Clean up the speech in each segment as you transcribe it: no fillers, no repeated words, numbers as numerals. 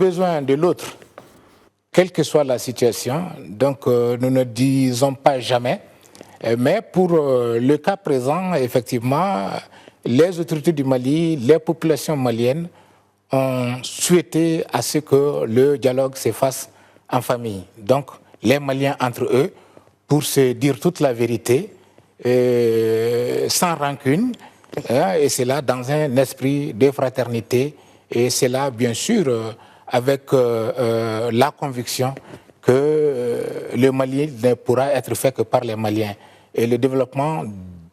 Besoin de l'autre, quelle que soit la situation, donc nous ne disons pas jamais, mais pour le cas présent, effectivement, les autorités du Mali, les populations maliennes ont souhaité à ce que le dialogue se fasse en famille. Donc, les Maliens entre eux, pour se dire toute la vérité, sans rancune, et c'est là dans un esprit de fraternité, et c'est là, bien sûr, avec la conviction que le Mali ne pourra être fait que par les Maliens. Et le développement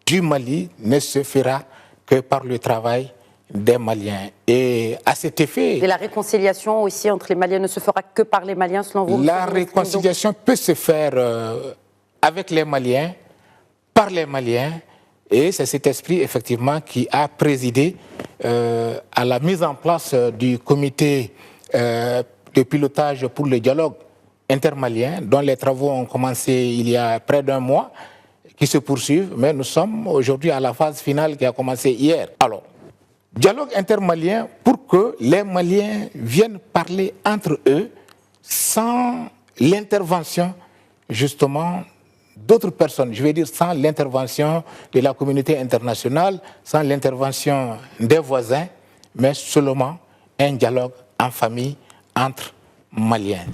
du Mali ne se fera que par le travail des Maliens. Et à cet effet... Et la réconciliation aussi entre les Maliens ne se fera que par les Maliens, selon vous? La réconciliation peut se faire avec les Maliens, par les Maliens, et c'est cet esprit, effectivement, qui a présidé à la mise en place du comité de pilotage pour le dialogue intermalien, dont les travaux ont commencé il y a près d'un mois, qui se poursuivent, mais nous sommes aujourd'hui à la phase finale qui a commencé hier. Alors, dialogue intermalien pour que les Maliens viennent parler entre eux sans l'intervention, justement, d'autres personnes. Je veux dire sans l'intervention de la communauté internationale, sans l'intervention des voisins, mais seulement un dialogue en famille entre Maliens.